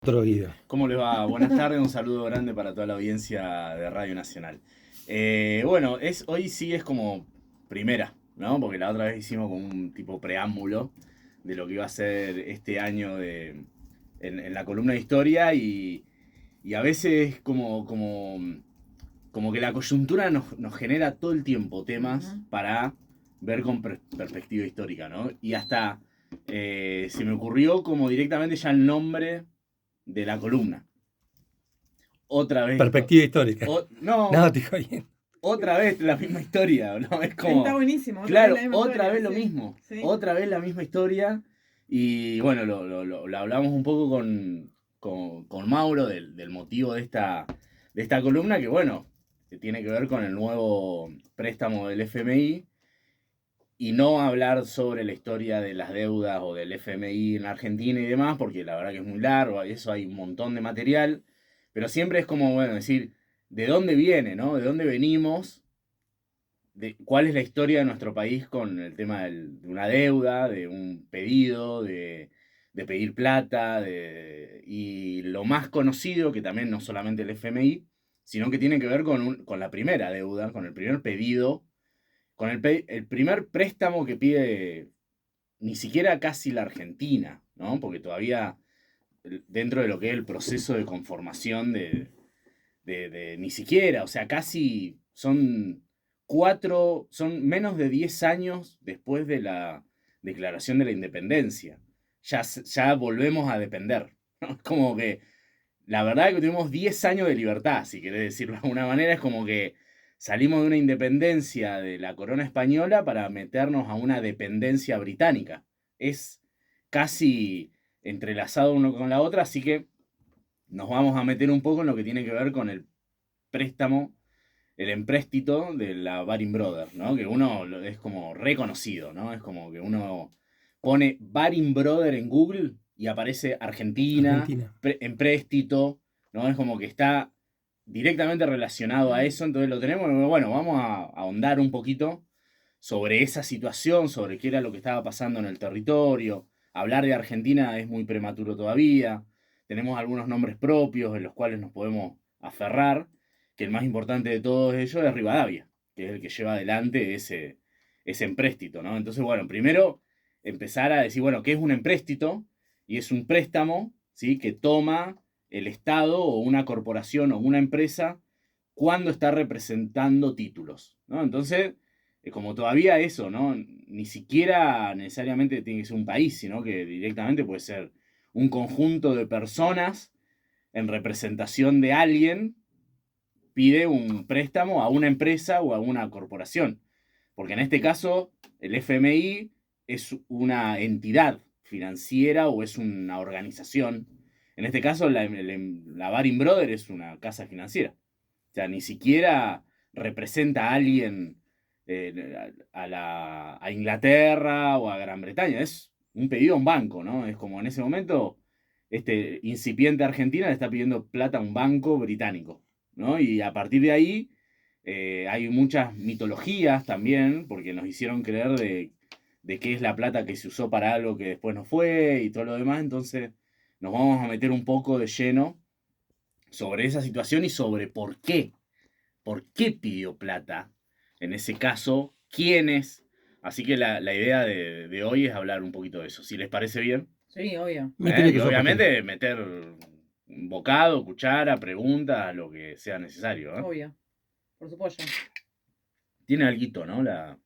Otro video. ¿Cómo les va? Buenas tardes, un saludo grande para toda la audiencia de Radio Nacional. Bueno, hoy sí es como primera, ¿no? Porque la otra vez hicimos como un tipo preámbulo de lo que iba a ser este año en la columna de historia y a veces como que la coyuntura nos genera todo el tiempo temas para ver con perspectiva histórica, ¿no? Y hasta se me ocurrió como directamente ya el nombre de la columna. Otra vez. Perspectiva histórica. No, No, te digo bien. otra vez la misma historia, ¿no? Es como. Está buenísimo. Claro, vez otra historia, vez lo sí. mismo. Sí. Otra vez la misma historia. Y bueno, lo hablamos un poco con Mauro del motivo de esta columna, que bueno, que tiene que ver con el nuevo préstamo del FMI. Y no hablar sobre la historia de las deudas o del FMI en Argentina y demás, porque la verdad que es muy largo, eso hay un montón de material, pero siempre es como, bueno, decir, ¿de dónde viene, no? ¿De dónde venimos? ¿Cuál es la historia de nuestro país con el tema de una deuda, de un pedido, de pedir plata, y lo más conocido, que también no solamente el FMI, sino que tiene que ver con la primera deuda, con el primer pedido, con el primer préstamo que pide ni siquiera casi la Argentina, ¿no? Porque todavía dentro de lo que es el proceso de conformación de ni siquiera, o sea, casi son menos de 10 años después de la declaración de la independencia. Ya volvemos a depender, ¿no? Como que la verdad es que tuvimos 10 años de libertad, si querés decirlo de alguna manera, es como que salimos de una independencia de la corona española para meternos a una dependencia británica. Es casi entrelazado uno con la otra, así que nos vamos a meter un poco en lo que tiene que ver con el préstamo, el empréstito de la Baring Brothers, ¿no? Que uno es como reconocido, ¿no? Es como que uno pone Baring Brothers en Google y aparece Argentina. Empréstito, ¿no? Es como que está directamente relacionado a eso, entonces lo tenemos. Bueno, vamos a ahondar un poquito sobre esa situación, sobre qué era lo que estaba pasando en el territorio. Hablar de Argentina es muy prematuro todavía. Tenemos algunos nombres propios en los cuales nos podemos aferrar, que el más importante de todos ellos es Rivadavia, que es el que lleva adelante ese empréstito, ¿no? Entonces, bueno, primero empezar a decir, bueno, ¿qué es un empréstito? Y es un préstamo, ¿sí? Que toma el Estado o una corporación o una empresa cuando está representando títulos, ¿no? Entonces, como todavía eso, ¿no? Ni siquiera necesariamente tiene que ser un país, sino que directamente puede ser un conjunto de personas en representación de alguien pide un préstamo a una empresa o a una corporación. Porque en este caso, el FMI es una entidad financiera o es una organización. En este caso, la Baring Brothers es una casa financiera. O sea, ni siquiera representa a alguien a Inglaterra o a Gran Bretaña. Es un pedido a un banco, ¿no? Es como en ese momento, este incipiente Argentina le está pidiendo plata a un banco británico, ¿no? Y a partir de ahí hay muchas mitologías también, porque nos hicieron creer de qué es la plata que se usó para algo que después no fue y todo lo demás. Entonces nos vamos a meter un poco de lleno sobre esa situación y sobre por qué pidió plata, en ese caso, quiénes. Así que la idea de hoy es hablar un poquito de eso. Si les parece bien. Sí, obvio. Y obviamente meter un bocado, cuchara, preguntas, lo que sea necesario. Obvio. Por supuesto. Tiene alguito, ¿no? La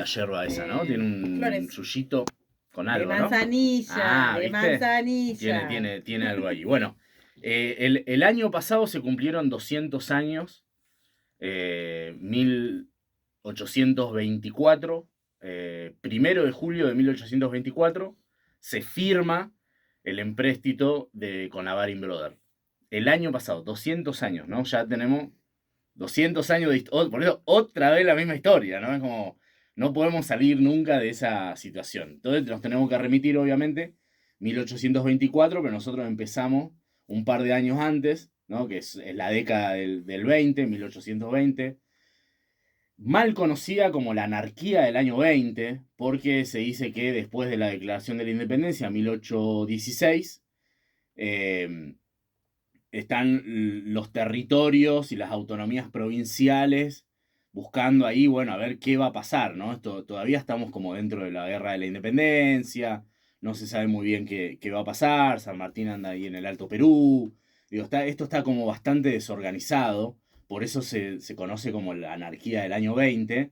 yerba esa, ¿no? Tiene un suyito con algo, de manzanilla, ¿no? de ¿viste? manzanilla. Tiene algo ahí. Bueno, el año pasado se cumplieron 200 años, 1824, 1 de julio de 1824, se firma el empréstito con la Baring Brothers. El año pasado, 200 años, ¿no? Ya tenemos 200 años de historia. Por eso, otra vez la misma historia, ¿no? Es como, no podemos salir nunca de esa situación. Entonces nos tenemos que remitir, obviamente, 1824, pero nosotros empezamos un par de años antes, ¿no? Que es la década del 20, 1820, mal conocida como la anarquía del año 20, porque se dice que después de la declaración de la independencia, 1816, eh, están los territorios y las autonomías provinciales buscando ahí, bueno, a ver qué va a pasar, ¿no? Todavía estamos como dentro de la guerra de la independencia, no se sabe muy bien qué va a pasar, San Martín anda ahí en el Alto Perú, digo, esto está como bastante desorganizado, por eso se conoce como la anarquía del año 20,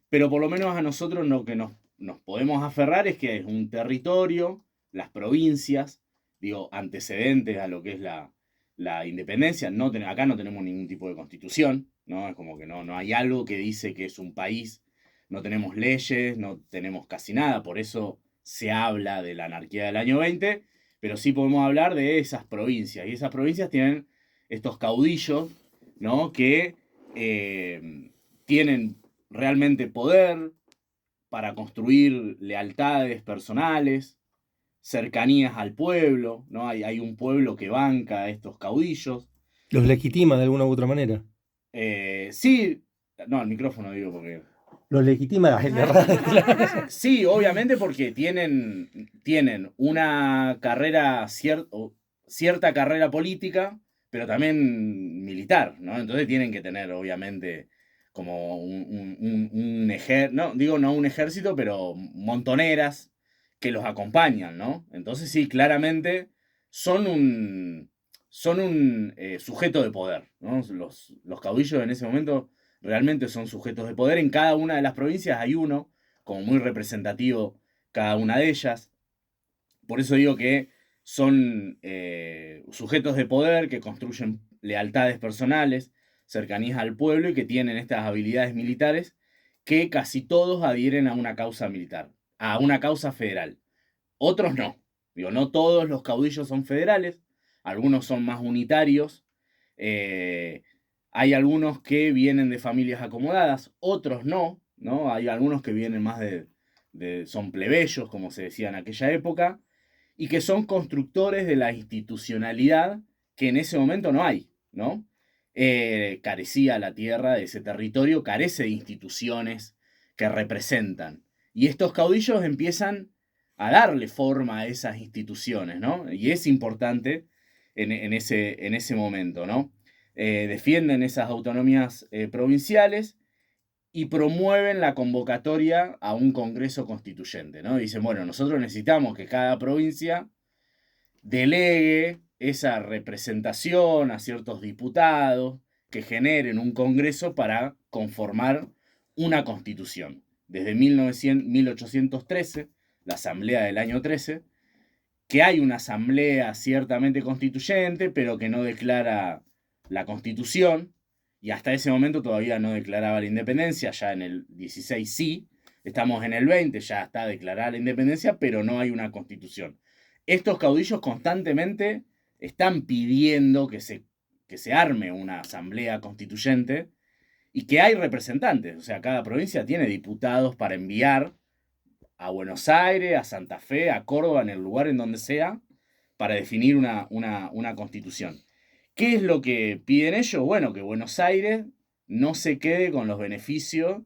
pero por lo menos a nosotros lo que nos podemos aferrar es que es un territorio, las provincias, digo, antecedentes a lo que es la independencia. Acá no tenemos ningún tipo de constitución, ¿no? Es como que no hay algo que dice que es un país, no tenemos leyes, no tenemos casi nada, por eso se habla de la anarquía del año 20, pero sí podemos hablar de esas provincias, y esas provincias tienen estos caudillos, ¿no? Que tienen realmente poder para construir lealtades personales, cercanías al pueblo, ¿no? Hay un pueblo que banca a estos caudillos. Los legitima de alguna u otra manera. Sí, no, el micrófono digo porque... Los legitima el de radio, claro. Sí, obviamente porque tienen una carrera, cierta carrera política, pero también militar, ¿no? Entonces tienen que tener, obviamente, como un ejército, no, digo no un ejército, pero montoneras que los acompañan, ¿no? Entonces sí, claramente son un sujeto de poder, ¿no? Los caudillos en ese momento realmente son sujetos de poder. En cada una de las provincias hay uno, como muy representativo cada una de ellas. Por eso digo que son sujetos de poder que construyen lealtades personales, cercanías al pueblo y que tienen estas habilidades militares que casi todos adhieren a una causa militar, a una causa federal. Otros no. Digo, no todos los caudillos son federales, algunos son más unitarios. Eh, Hay algunos que vienen de familias acomodadas, otros no, ¿no? Hay algunos que vienen más son plebeyos, como se decía en aquella época, y que son constructores de la institucionalidad que en ese momento no hay, ¿no? Carecía la tierra de ese territorio, carece de instituciones que representan. Y estos caudillos empiezan a darle forma a esas instituciones, ¿no? Y es importante en ese momento, ¿no? Defienden esas autonomías provinciales y promueven la convocatoria a un congreso constituyente, ¿no? Dicen, bueno, nosotros necesitamos que cada provincia delegue esa representación a ciertos diputados que generen un congreso para conformar una constitución. Desde 1813, la asamblea del año 13, que hay una asamblea ciertamente constituyente, pero que no declara la constitución, y hasta ese momento todavía no declaraba la independencia, ya en el 16 sí, estamos en el 20, ya está declarada la independencia, pero no hay una constitución. Estos caudillos constantemente están pidiendo que se arme una asamblea constituyente y que hay representantes, o sea, cada provincia tiene diputados para enviar a Buenos Aires, a Santa Fe, a Córdoba, en el lugar en donde sea, para definir una constitución. ¿Qué es lo que piden ellos? Bueno, que Buenos Aires no se quede con los beneficios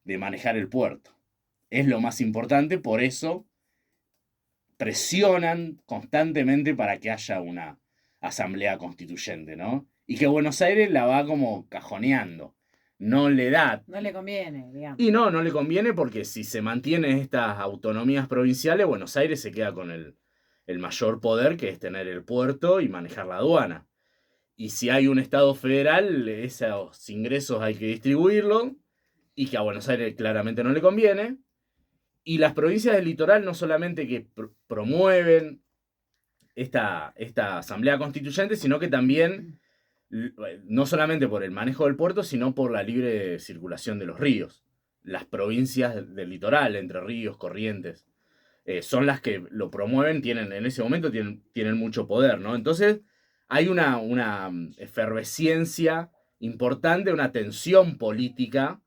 de manejar el puerto. Es lo más importante, por eso presionan constantemente para que haya una asamblea constituyente, ¿no? Y que Buenos Aires la va como cajoneando. No le da. No le conviene, digamos. Y no le conviene porque si se mantienen estas autonomías provinciales, Buenos Aires se queda con el mayor poder, que es tener el puerto y manejar la aduana. Y si hay un Estado federal, esos ingresos hay que distribuirlos, y que a Buenos Aires claramente no le conviene. Y las provincias del litoral no solamente que promueven esta asamblea constituyente, sino que también, no solamente por el manejo del puerto, sino por la libre circulación de los ríos. Las provincias del litoral, Entre Ríos, Corrientes, son las que lo promueven, en ese momento tienen mucho poder, ¿no? Entonces hay una efervescencia importante, una tensión política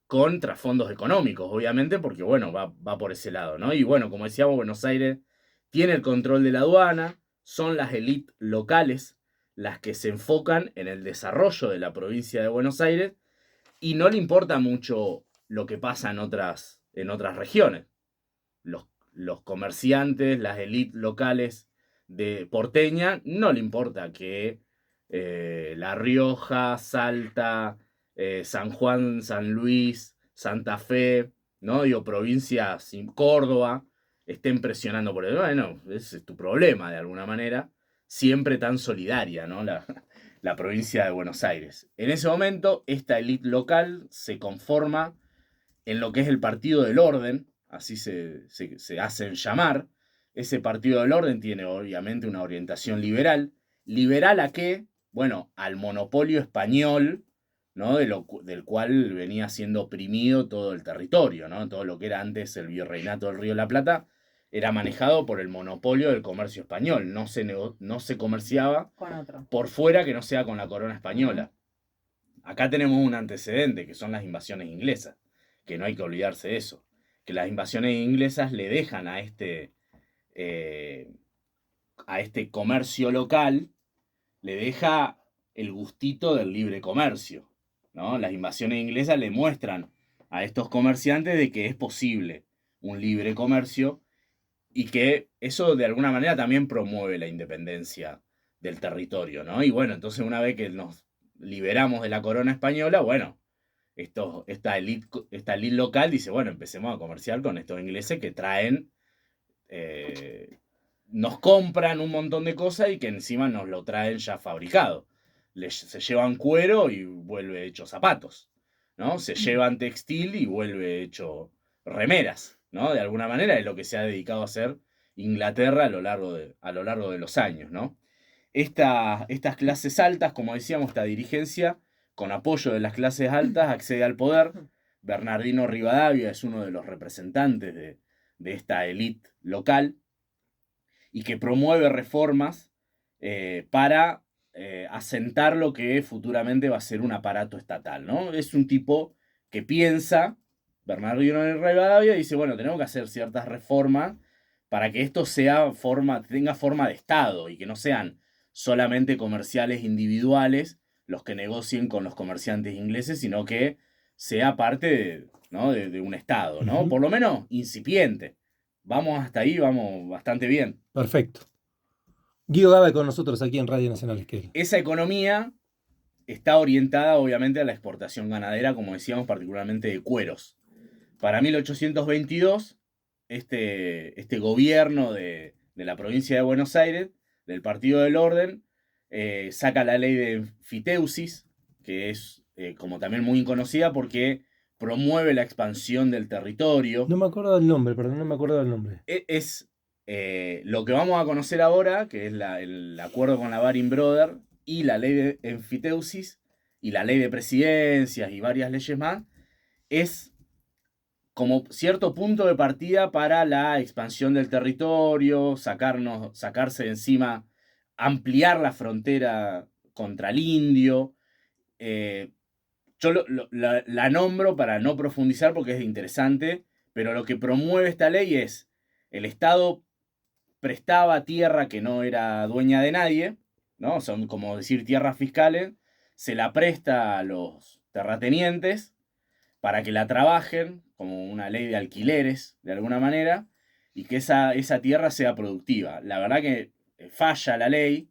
con trasfondos económicos, obviamente, porque, bueno, va por ese lado, ¿no? Y bueno, como decíamos, Buenos Aires tiene el control de la aduana, son las élites locales las que se enfocan en el desarrollo de la provincia de Buenos Aires y no le importa mucho lo que pasa en otras regiones. Los comerciantes, las élites locales de porteña, no le importa que La Rioja, Salta, San Juan, San Luis, Santa Fe, ¿no? Digo, provincias, Córdoba, estén presionando por eso. Bueno, ese es tu problema de alguna manera. Siempre tan solidaria, ¿no? La provincia de Buenos Aires. En ese momento, esta élite local se conforma en lo que es el Partido del Orden, así se hacen llamar. Ese Partido del Orden tiene obviamente una orientación liberal. ¿Liberal a qué? Bueno, al monopolio español, ¿no? Del cual venía siendo oprimido todo el territorio, ¿no? Todo lo que era antes el virreinato del Río de la Plata era manejado por el monopolio del comercio español. No se comerciaba Con otro. por fuera que no sea con la corona española. Acá tenemos un antecedente, que son las invasiones inglesas, que no hay que olvidarse de eso, que las invasiones inglesas le dejan eh, a este comercio local, le deja el gustito del libre comercio, ¿no? Las invasiones inglesas le muestran a estos comerciantes de que es posible un libre comercio y que eso de alguna manera también promueve la independencia del territorio, ¿no? Y bueno, entonces una vez que nos liberamos de la corona española, bueno, esta elite local dice, bueno, empecemos a comerciar con estos ingleses que traen, nos compran un montón de cosas y que encima nos lo traen ya fabricado. Se llevan cuero y vuelve hecho zapatos, ¿no? Se llevan textil y vuelve hecho remeras, ¿no? De alguna manera es lo que se ha dedicado a hacer Inglaterra a lo largo de los años, ¿no? Estas clases altas, como decíamos, esta dirigencia, con apoyo de las clases altas, accede al poder. Bernardino Rivadavia es uno de los representantes de esta élite local y que promueve reformas para asentar lo que futuramente va a ser un aparato estatal, ¿no? Es un tipo que piensa, Bernardino Rivadavia, dice, bueno, tenemos que hacer ciertas reformas para que esto tenga forma de Estado y que no sean solamente comerciales individuales los que negocien con los comerciantes ingleses, sino que sea parte ¿no? de un Estado, ¿no? Ujú. Por lo menos incipiente. Vamos hasta ahí, vamos bastante bien. Perfecto. Guido Gabe con nosotros aquí en Radio Nacional Esquel. Esa economía está orientada obviamente a la exportación ganadera, como decíamos, particularmente de cueros. Para 1822, este gobierno de la provincia de Buenos Aires, del Partido del Orden, saca la ley de enfiteusis, que es como también muy conocida porque promueve la expansión del territorio. No me acuerdo del nombre, perdón, no me acuerdo del nombre. Es lo que vamos a conocer ahora, que es el acuerdo con la Baring Brothers y la ley de enfiteusis y la ley de presidencias y varias leyes más, es como cierto punto de partida para la expansión del territorio, sacarse de encima, ampliar la frontera contra el indio. Yo la nombro para no profundizar porque es interesante, pero lo que promueve esta ley es el Estado prestaba tierra que no era dueña de nadie, ¿no? Son como decir tierras fiscales, se la presta a los terratenientes para que la trabajen, como una ley de alquileres, de alguna manera, y que esa tierra sea productiva. La verdad que falla la ley,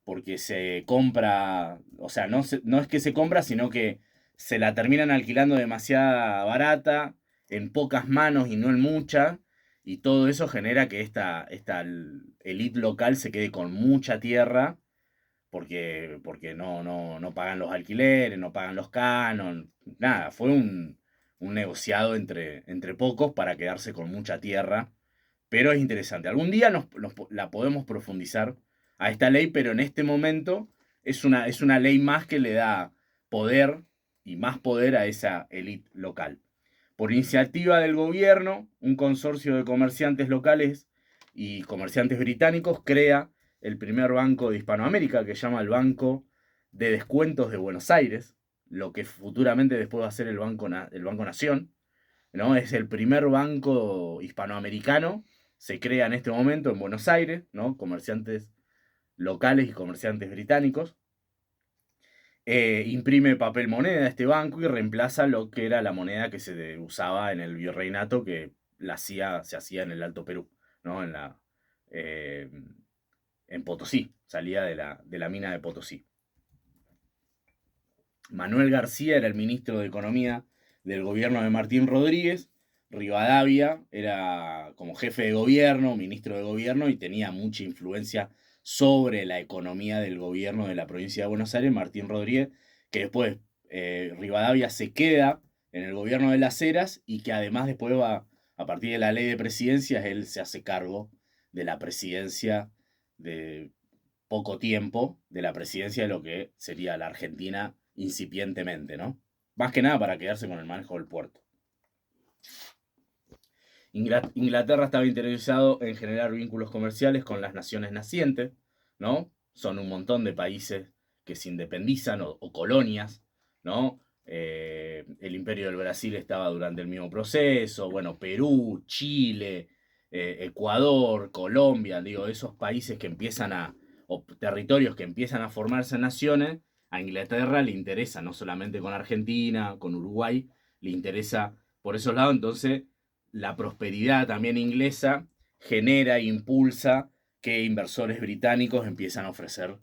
porque se compra, o sea, no es que se compra, sino que se la terminan alquilando demasiado barata, en pocas manos y no en muchas, y todo eso genera que esta elite local se quede con mucha tierra, porque no pagan los alquileres, no pagan los canon, nada, fue un negociado entre pocos para quedarse con mucha tierra, pero es interesante. Algún día la podemos profundizar a esta ley, pero en este momento es una ley más que le da poder y más poder a esa élite local. Por iniciativa del gobierno, un consorcio de comerciantes locales y comerciantes británicos crea el primer banco de Hispanoamérica, que se llama el Banco de Descuentos de Buenos Aires, lo que futuramente después va a ser el Banco Nación, ¿no? Es el primer banco hispanoamericano, se crea en este momento en Buenos Aires, ¿no? Comerciantes locales y comerciantes británicos. Imprime papel moneda este banco y reemplaza lo que era la moneda que se usaba en el virreinato, que se hacía en el Alto Perú, ¿no? En la, en Potosí, salía de la mina de Potosí. Manuel García era el ministro de Economía del gobierno de Martín Rodríguez. Rivadavia era como jefe de gobierno, ministro de gobierno, y tenía mucha influencia sobre la economía del gobierno de la provincia de Buenos Aires, Martín Rodríguez, que después Rivadavia se queda en el gobierno de Las Heras y que además después va, a partir de la ley de presidencias, él se hace cargo de la presidencia de poco tiempo, de la presidencia de lo que sería la Argentina incipientemente, ¿no? Más que nada para quedarse con el manejo del puerto. Inglaterra estaba interesado en generar vínculos comerciales con las naciones nacientes, ¿no? Son un montón de países que se independizan o colonias, ¿no? El Imperio del Brasil estaba durante el mismo proceso, bueno, Perú, Chile, Ecuador, Colombia, digo, esos países que empiezan o territorios que empiezan a formarse naciones, a Inglaterra le interesa, no solamente con Argentina, con Uruguay, le interesa por esos lados, entonces la prosperidad también inglesa genera e impulsa que inversores británicos empiezan a ofrecer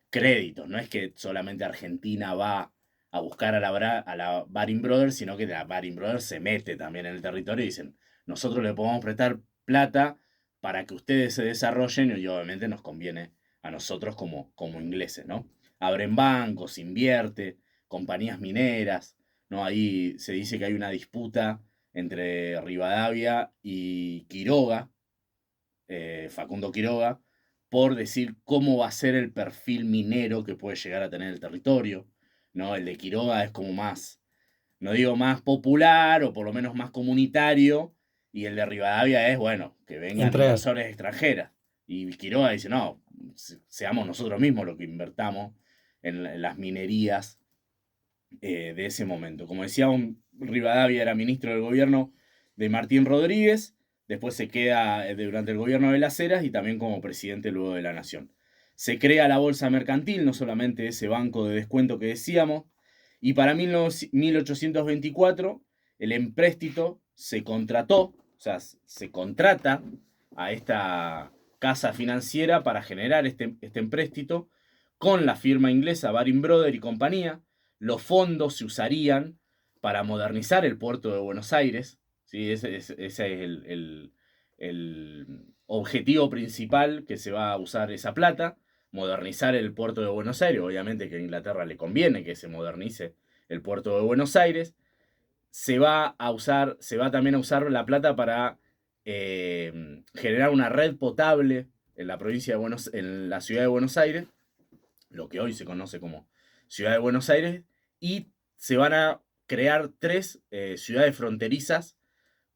créditos. No es que solamente Argentina va a buscar a la Baring Brothers, sino que la Baring Brothers se mete también en el territorio y dicen, nosotros le podemos prestar plata para que ustedes se desarrollen y obviamente nos conviene a nosotros como ingleses, ¿no? Abren bancos, invierte, compañías mineras, ¿no? Ahí se dice que hay una disputa entre Rivadavia y Quiroga, Facundo Quiroga, por decir cómo va a ser el perfil minero que puede llegar a tener el territorio, ¿no? El de Quiroga es como más, no digo más popular o por lo menos más comunitario, y el de Rivadavia es, bueno, que vengan inversores extranjeras. Y Quiroga dice, no, seamos nosotros mismos los que invertamos en las minerías de ese momento. Como decíamos, Rivadavia era ministro del gobierno de Martín Rodríguez, después se queda durante el gobierno de Las Heras y también como presidente luego de la Nación. Se crea la bolsa mercantil, no solamente ese banco de descuento que decíamos, y para 1824 el empréstito se contrató, o sea, se contrata a esta casa financiera para generar este empréstito con la firma inglesa Baring Brothers y compañía. Los fondos se usarían para modernizar el puerto de Buenos Aires, ¿sí? Ese es el objetivo principal que se va a usar esa plata, modernizar el puerto de Buenos Aires. Obviamente que a Inglaterra le conviene que se modernice el puerto de Buenos Aires. Se va también a usar la plata para generar una red potable en la provincia de en la ciudad de Buenos Aires, lo que hoy se conoce como Ciudad de Buenos Aires, y se van a crear 3 ciudades fronterizas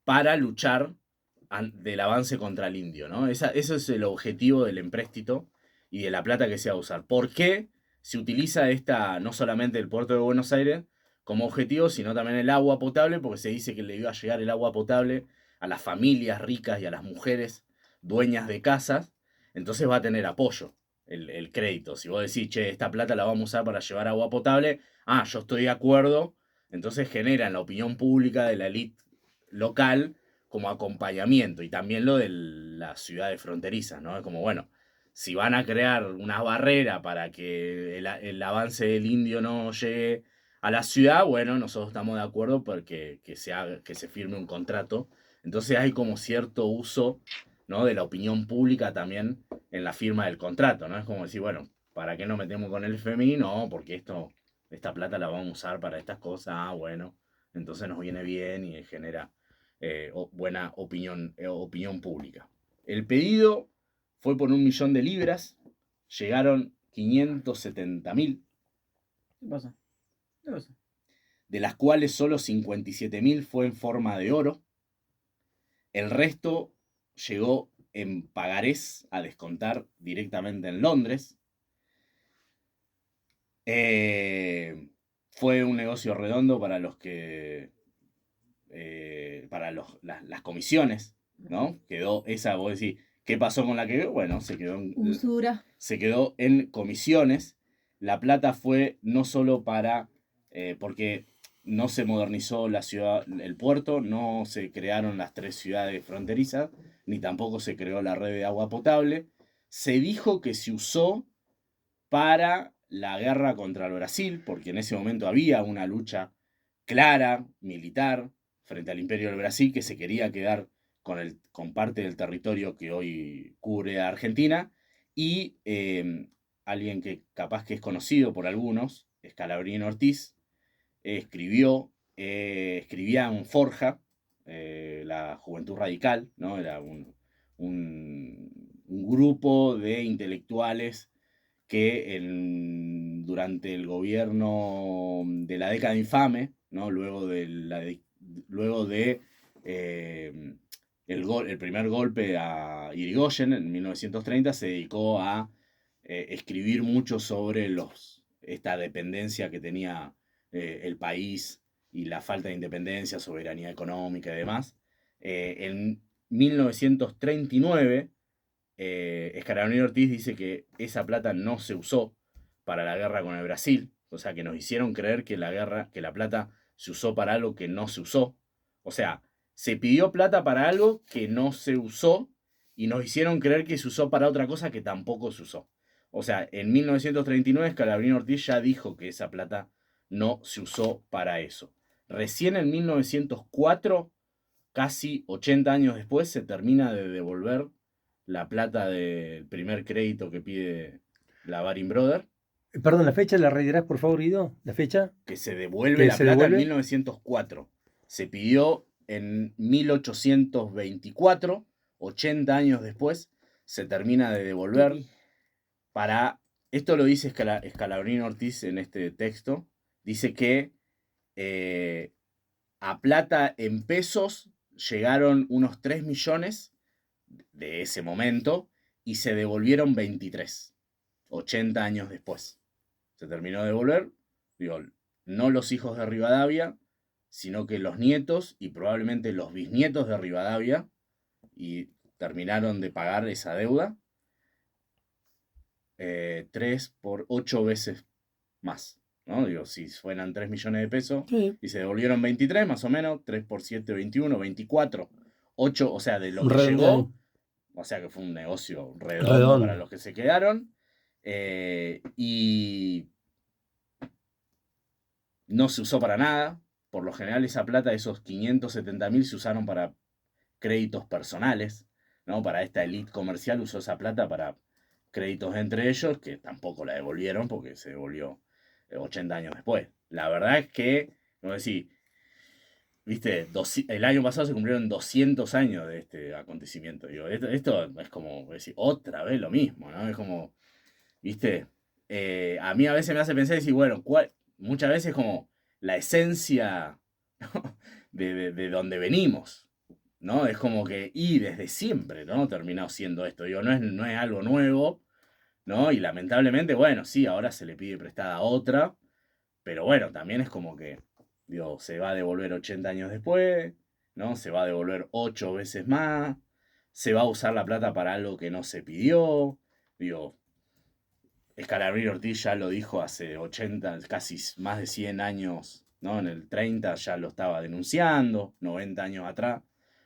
para luchar del avance contra el indio, ¿no? Ese es el objetivo del empréstito y de la plata que se va a usar. ¿Por qué se utiliza no solamente el puerto de Buenos Aires como objetivo, sino también el agua potable? Porque se dice que le iba a llegar el agua potable a las familias ricas y a las mujeres dueñas de casas, entonces va a tener apoyo el crédito. Si vos decís, che, esta plata la vamos a usar para llevar agua potable, yo estoy de acuerdo, entonces generan la opinión pública de la élite local como acompañamiento, y también lo de las ciudades fronterizas, ¿no? Es como, bueno, si van a crear una barrera para que el avance del indio no llegue a la ciudad, bueno, nosotros estamos de acuerdo porque que se firme un contrato. Entonces hay como cierto uso, ¿no?, de la opinión pública también en la firma del contrato, ¿no? Es como decir, bueno, ¿para qué nos metemos con el FMI? No, porque esta plata la vamos a usar para estas cosas, bueno, entonces nos viene bien y genera buena opinión pública. El pedido fue por 1.000.000 de libras, llegaron 570.000. ¿Qué pasa? ¿Qué pasa? De las cuales solo 57.000 fue en forma de oro. El resto llegó en pagarés a descontar directamente en Londres. Fue un negocio redondo para los que para las comisiones, ¿no? Quedó esa, vos decís, ¿qué pasó con la que quedó? Bueno, se quedó en comisiones. La plata fue no solo porque no se modernizó la ciudad, el puerto, no se crearon las 3 ciudades fronterizas, ni tampoco se creó la red de agua potable, Se dijo que se usó para la guerra contra el Brasil, porque en ese momento había una lucha clara, militar, frente al Imperio del Brasil, que se quería quedar con parte del territorio que hoy cubre a Argentina, y alguien que capaz que es conocido por algunos, Scalabrino Ortiz, escribía en Forja, la Juventud Radical, ¿no? Era un grupo de intelectuales que durante el gobierno de la década infame, ¿no? Luego de el primer golpe a Irigoyen en 1930, se dedicó a escribir mucho sobre esta dependencia que tenía el país y la falta de independencia, soberanía económica y demás. En 1939, Scalabrini Ortiz dice que esa plata no se usó para la guerra con el Brasil, o sea que nos hicieron creer que la plata se usó para algo que no se usó. O sea, se pidió plata para algo que no se usó y nos hicieron creer que se usó para otra cosa que tampoco se usó. O sea, en 1939 Scalabrini Ortiz ya dijo que esa plata no se usó para eso. Recién en 1904, casi 80 años después, se termina de devolver la plata del primer crédito que pide la Baring Brothers, Perdón, la fecha la reiterás, por favor, Guido. La fecha. que se devuelve ¿Que la se plata devuelve? en 1904. Se pidió en 1824, 80 años después, se termina de devolver para... Esto lo dice Scalabrini Ortiz en este texto. Dice que a plata en pesos llegaron unos 3 millones de ese momento y se devolvieron 23, 80 años después. Se terminó de devolver, digo, no los hijos de Rivadavia, sino que los nietos y probablemente los bisnietos de Rivadavia, y terminaron de pagar esa deuda 3 por 8 veces más. ¿No? Digo, si fueran 3 millones de pesos Sí. y se devolvieron 23, más o menos, 3 por 7, 21, 24, 8, o sea, de lo que Redondea ahí. llegó, o sea que fue un negocio redondo, Redondo. para los que se quedaron. Y no se usó para nada. Por lo general esa plata, esos 570.000 se usaron para créditos personales, ¿no? Para esta elite comercial usó esa plata para créditos entre ellos, que tampoco la devolvieron porque se devolvió 80 años después. La verdad es que, como decir, viste, el año pasado se cumplieron 200 años de este acontecimiento. Digo, esto es como decir, otra vez lo mismo, ¿no? Es como, viste, a mí a veces me hace pensar y decir, bueno, muchas veces como la esencia, ¿no? de donde venimos, ¿no? Es como que, y desde siempre, ¿no? Terminado siendo esto. Digo, no es algo nuevo, ¿no? Y lamentablemente, bueno, sí, ahora se le pide prestada a otra, pero bueno, también es como que, digo, se va a devolver 80 años después, ¿no? Se va a devolver 8 veces más, se va a usar la plata para algo que no se pidió, digo, Scalabrini Ortiz ya lo dijo hace 80, casi más de 100 años, ¿no? En el 30 ya lo estaba denunciando, 90 años atrás,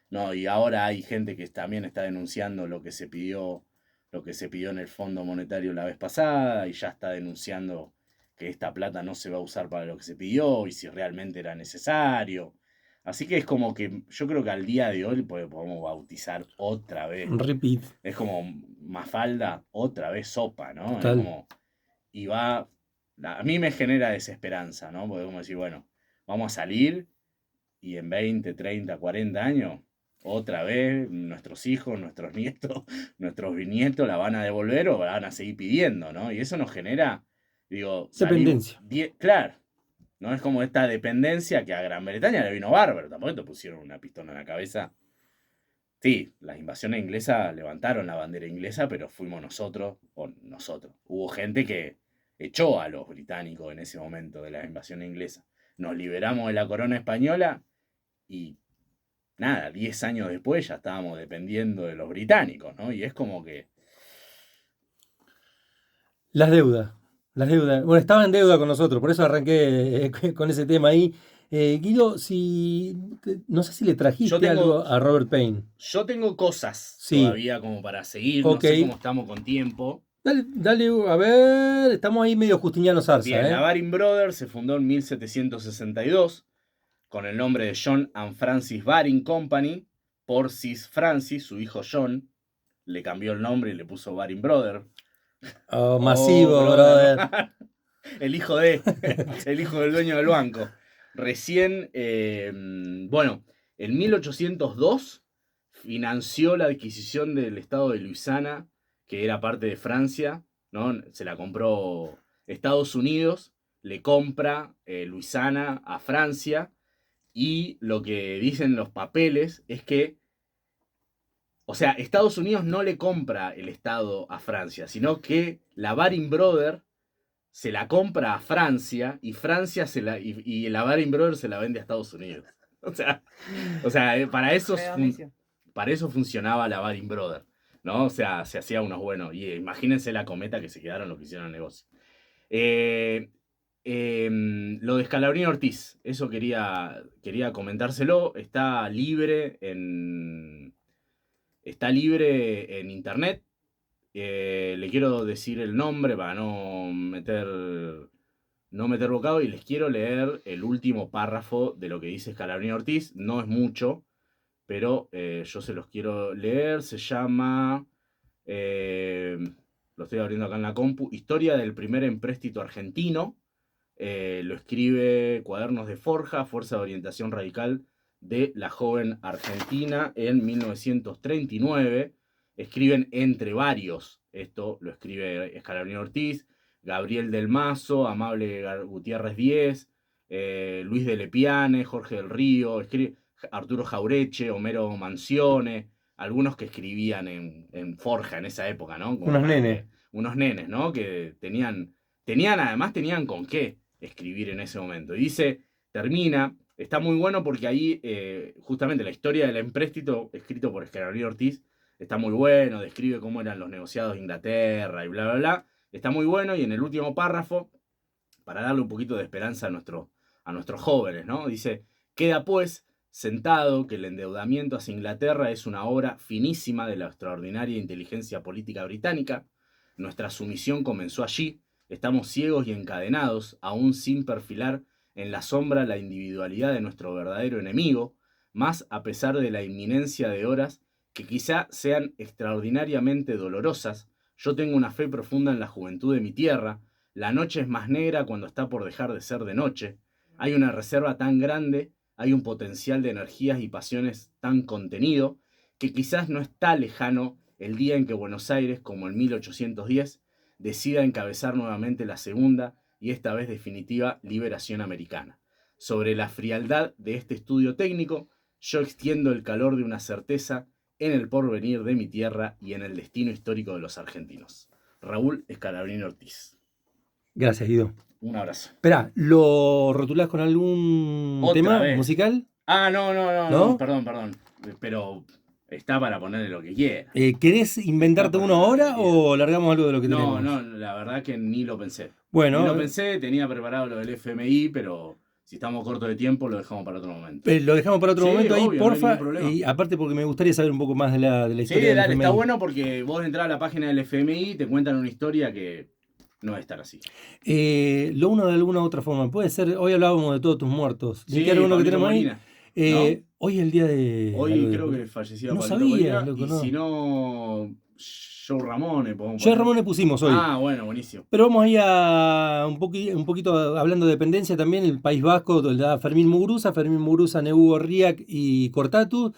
¿no? Y ahora hay gente que también está denunciando lo que se pidió en el Fondo Monetario la vez pasada, y ya está denunciando que esta plata no se va a usar para lo que se pidió y si realmente era necesario. Así que es como que yo creo que al día de hoy podemos bautizar otra vez. Repeat. Es como Mafalda, otra vez sopa, ¿no? Total. Es como, y va, a mí me genera desesperanza, ¿no? Porque es como decir, bueno, vamos a salir y en 20, 30, 40 años, otra vez nuestros hijos, nuestros nietos, nuestros bisnietos la van a devolver o la van a seguir pidiendo, ¿no? Y eso nos genera, digo, Dependencia. Claro, ¿no? Es como esta dependencia que a Gran Bretaña le vino bárbaro, tampoco te pusieron una pistola en la cabeza. Sí, las invasiones inglesas levantaron la bandera inglesa, pero fuimos nosotros, o nosotros. Hubo gente que echó a los británicos en ese momento de la invasión inglesa. Nos liberamos de la corona española y nada, 10 años después ya estábamos dependiendo de los británicos, ¿no? Y es como que... Las deudas. Las deudas. Bueno, estaba en deuda con nosotros, por eso arranqué con ese tema ahí. Guido, no sé si le trajiste Yo tengo- algo a Robert Payne. Yo tengo cosas Sí. todavía como para seguir, Ok. no sé cómo estamos con tiempo. Dale, a ver, estamos ahí medio Justiniano Zarza, Bien, la Baring Brothers se fundó en 1762 con el nombre de John and Francis Baring Company por Sis Francis, su hijo John. Le cambió el nombre y le puso Baring Brothers. Oh, masivo, brother. El hijo el hijo del dueño del banco. Recién, bueno, en 1802 financió la adquisición del estado de Luisiana, que era parte de Francia, ¿no? Se la compró Estados Unidos, le compra Luisiana a Francia, y lo que dicen los papeles es que, o sea, Estados Unidos no le compra el estado a Francia, sino que la Baring Brothers se la compra a Francia y Francia y la Baring Brothers se la vende a Estados Unidos. O sea, para eso funcionaba la Baring Brothers, ¿no? O sea, se hacía unos buenos. Y imagínense la cometa que se quedaron los que hicieron el negocio. Lo de Scalabrini Ortiz, eso quería comentárselo. Está libre en internet. Le quiero decir el nombre para no meter bocado, y les quiero leer el último párrafo de lo que dice Scalabrini Ortiz. No es mucho, pero yo se los quiero leer. Se llama, lo estoy abriendo acá en la compu, Historia del primer empréstito argentino. Lo escribe Cuadernos de Forja, Fuerza de Orientación Radical de la Joven Argentina, en 1939. Escriben entre varios, esto lo escribe Scalabrini Ortiz, Gabriel del Mazo, Amable Gutiérrez Díez, Luis de Lepiane, Jorge del Río, Arturo Jaureche, Homero Mancione, algunos que escribían en Forja en esa época, ¿no? Como Unos nenes. Unos nenes, ¿no? Que además tenían con qué escribir en ese momento. Y dice, está muy bueno porque ahí justamente la historia del empréstito, escrito por Scalabrini Ortiz, está muy bueno, describe cómo eran los negociados de Inglaterra y bla, bla, bla. Está muy bueno, y en el último párrafo, para darle un poquito de esperanza a nuestros jóvenes, ¿no? Dice, queda pues sentado que el endeudamiento hacia Inglaterra es una obra finísima de la extraordinaria inteligencia política británica. Nuestra sumisión comenzó allí. Estamos ciegos y encadenados, aún sin perfilar en la sombra la individualidad de nuestro verdadero enemigo, más a pesar de la inminencia de horas que quizá sean extraordinariamente dolorosas. Yo tengo una fe profunda en la juventud de mi tierra. La noche es más negra cuando está por dejar de ser de noche. Hay una reserva tan grande, hay un potencial de energías y pasiones tan contenido, que quizás no está lejano el día en que Buenos Aires, como en 1810, decida encabezar nuevamente la segunda y esta vez definitiva liberación americana. Sobre la frialdad de este estudio técnico, yo extiendo el calor de una certeza en el porvenir de mi tierra y en el destino histórico de los argentinos. Raúl Scalabrini Ortiz. Gracias, Guido. Un abrazo. Espera, ¿lo rotulás con algún Otra tema vez. musical? No, perdón. Pero está para ponerle lo que quiera. ¿Querés inventarte uno ahora o largamos algo de lo que tenemos? No, la verdad que ni lo pensé. Bueno, Ni lo pensé, tenía preparado lo del FMI, pero si estamos cortos de tiempo lo dejamos para otro momento. lo dejamos para otro Sí, momento ahí, obvio, no hay porfa. ningún problema. Y aparte porque me gustaría saber un poco más de la Sí, historia del dale, FMI. está bueno porque vos entrás a la página del FMI y te cuentan una historia que no va a estar así. Lo uno de alguna otra forma. Puede ser, hoy hablábamos de todos tus muertos. Sí, ¿Qué uno que Pablito tenemos Molina, ahí? ¿no? Hoy es el día de... Hoy creo que falleció No Pablito sabía, Molina, loco, y no. si no, Joe Ramone podemos Yo a poner. Ramón le pusimos hoy. Ah, bueno, buenísimo. Pero vamos ahí a un poquito hablando de dependencia también, el País Vasco, donde da Fermín Muguruza, Nebu Riak y Cortatu,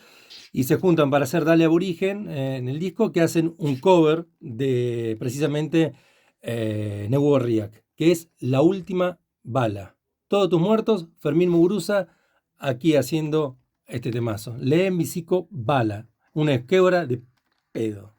y se juntan para hacer Dale Aborigen en el disco, que hacen un cover de precisamente Nebu Riak, que es La Última Bala. Todos tus muertos, Fermín Muguruza, aquí haciendo este temazo. Leen Bicico Bala, una esquebra de pedo.